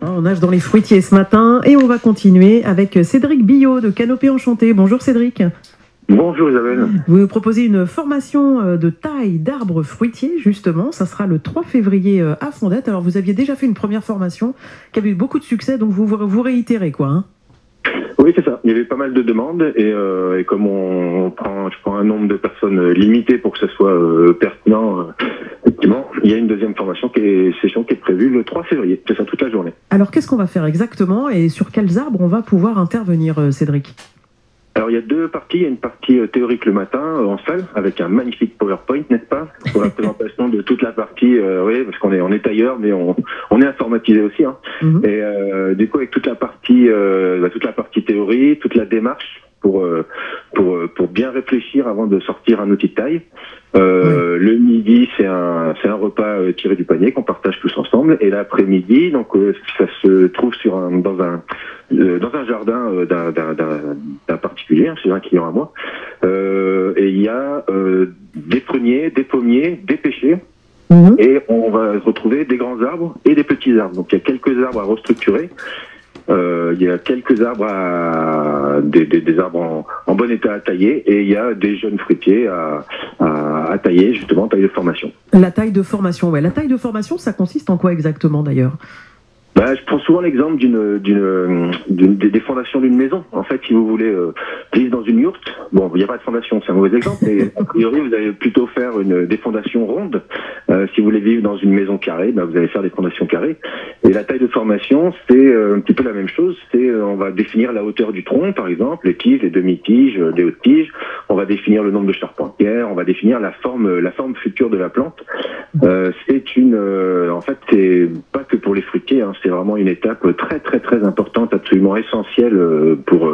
On nage dans les fruitiers ce matin et on va continuer avec Cédric Billot de Canopée Enchantée. Bonjour Cédric. Bonjour Isabelle. Vous nous proposez une formation de taille d'arbres fruitiers, justement. Ça sera le 3 février à Fondette. Alors vous aviez déjà fait une première formation qui avait eu beaucoup de succès, donc vous réitérez quoi, hein? Oui, c'est ça. Il y avait pas mal de demandes et comme je prends un nombre de personnes limité pour que ce soit pertinent, effectivement, il y a une deuxième session qui est prévue le 3 février. C'est ça, toute la journée. Alors qu'est-ce qu'on va faire exactement et sur quels arbres on va pouvoir intervenir, Cédric? Alors il y a deux parties. Il y a une partie théorique le matin en salle avec un magnifique PowerPoint, n'est-ce pas, pour la présentation de toute la partie. Oui, parce qu'on est tailleur, mais on est informatisé aussi. Hein. Et du coup avec toute la partie théorie, toute la démarche pour bien réfléchir avant de sortir un outil de taille. Le midi, c'est un repas tiré du panier qu'on partage tous ensemble. Et l'après-midi, donc ça se trouve dans un jardin d'un particulier, c'est un client à moi. Et il y a des pruniers, des pommiers, des pêchers. Et on va retrouver des grands arbres et des petits arbres. Donc il y a quelques arbres à restructurer. Il y a quelques arbres des arbres en bon état à tailler et il y a des jeunes fruitiers à tailler, justement, taille de formation. La taille de formation, ouais. La taille de formation, ça consiste en quoi exactement d'ailleurs? Je prends souvent l'exemple des fondations d'une maison. En fait, si vous voulez vivre dans une yourte, bon, il n'y a pas de fondation, c'est un mauvais exemple, mais a priori, vous allez plutôt faire des fondations rondes. Si vous voulez vivre dans une maison carrée, vous allez faire des fondations carrées. Et la taille de formation, c'est un petit peu la même chose. On va définir la hauteur du tronc, par exemple, les tiges, les demi-tiges, les hautes tiges. On va définir le nombre de charpentières. On va définir la forme future de la plante. En fait, c'est pas que pour les fruitiers, hein, c'est vraiment une étape très très très importante, absolument essentielle pour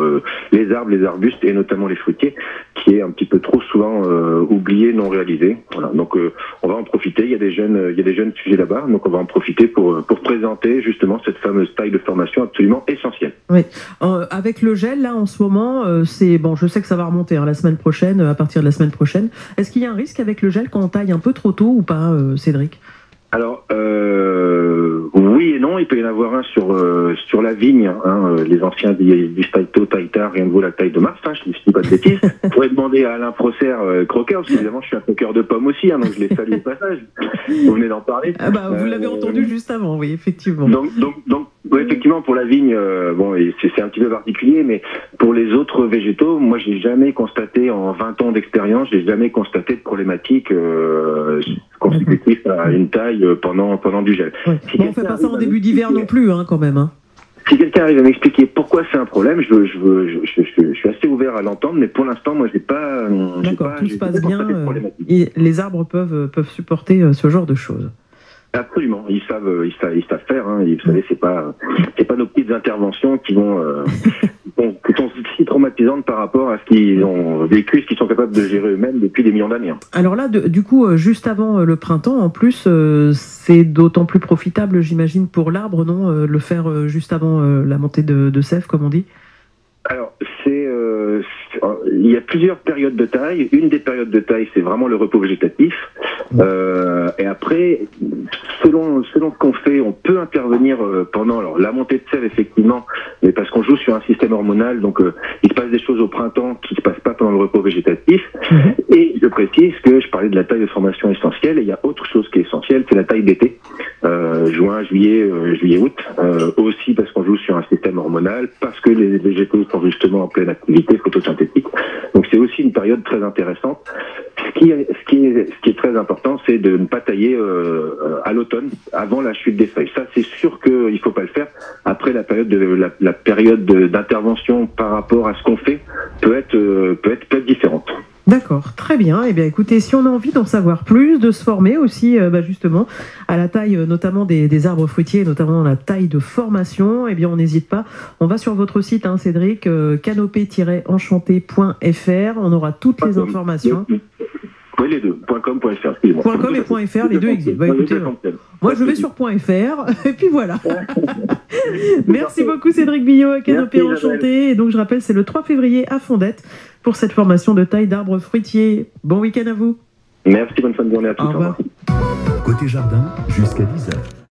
les arbres, les arbustes et notamment les fruitiers, qui est un petit peu trop souvent oublié, non réalisé. Voilà. Donc on va en profiter. Il y a des jeunes sujets là-bas, donc on va en profiter pour présenter justement cette fameuse taille de formation absolument essentielle. Oui. Avec le gel là en ce moment, je sais que ça va remonter la semaine prochaine, à partir de la semaine prochaine. Est-ce qu'il y a un risque avec le gel quand on taille un peu trop tôt ou pas, Cédric? Alors, oui et non, il peut y en avoir un sur la vigne, hein, les anciens du taille-tôt, taille-tard, rien ne vaut la taille de Mars, hein, je ne dis pas de bêtises. Vous pourrez demander à Alain Prosser, croqueur, parce qu'évidemment je suis un croqueur de pommes aussi, hein, donc je les salue au passage. Vous venez d'en parler. Vous l'avez entendu juste avant, oui, effectivement. Donc effectivement, pour la vigne, c'est un petit peu particulier, mais pour les autres végétaux, moi j'ai jamais constaté, en 20 ans d'expérience, j'ai jamais constaté de problématique consécutive à une taille pendant du gel. Ouais. On ne fait pas ça en début d'hiver non plus, hein, quand même. Hein. Si quelqu'un arrive à m'expliquer pourquoi c'est un problème, je suis assez ouvert à l'entendre, mais pour l'instant, moi, j'ai pas. D'accord, tout se passe bien. Et les arbres peuvent supporter ce genre de choses. Absolument, ils savent faire. Hein. Vous savez, c'est pas nos petites interventions qui sont si traumatisantes par rapport à ce qu'ils ont vécu, ce qu'ils sont capables de gérer eux-mêmes depuis des millions d'années. Alors là, du coup, juste avant le printemps, en plus, c'est d'autant plus profitable, j'imagine, pour l'arbre, non, le faire juste avant la montée de sève, comme on dit. Alors, il y a plusieurs périodes de taille. Une des périodes de taille, c'est vraiment le repos végétatif. Et après, selon ce qu'on fait, on peut intervenir pendant la montée de sève, effectivement, mais parce qu'on joue sur un système hormonal, donc il se passe des choses au printemps qui ne se passent pas pendant le repos végétatif. Et je précise que je parlais de la taille de formation essentielle, et il y a autre chose qui est essentielle, c'est la taille d'été. Juin, juillet, août. Aussi parce qu'on joue sur un système hormonal, parce que les végétaux sont justement en pleine activité photosynthétique. Donc c'est aussi une période très intéressante. Ce qui est très important, c'est de ne pas tailler à l'automne, avant la chute des feuilles. Ça, c'est sûr qu'il ne faut pas le faire. Après, la période d'intervention par rapport à ce qu'on fait peut être différente. D'accord, très bien. Eh bien, écoutez, si on a envie d'en savoir plus, de se former aussi, justement, à la taille notamment des arbres fruitiers, notamment la taille de formation, eh bien, on n'hésite pas. On va sur votre site, hein, Cédric, canopée-enchanté.fr. On aura toutes les informations. Oui, les deux. .com.fr, excusez-moi. .com et .fr, les deux existent. Écoutez, moi, je vais sur .fr, et puis voilà. Merci beaucoup, Cédric Billot, à Canopée Enchantée. Et donc, je rappelle, c'est le 3 février à Fondette pour cette formation de taille d'arbres fruitiers. Bon week-end à vous. Merci, bonne fin de journée à tous. Au revoir. Côté jardin, jusqu'à 10h.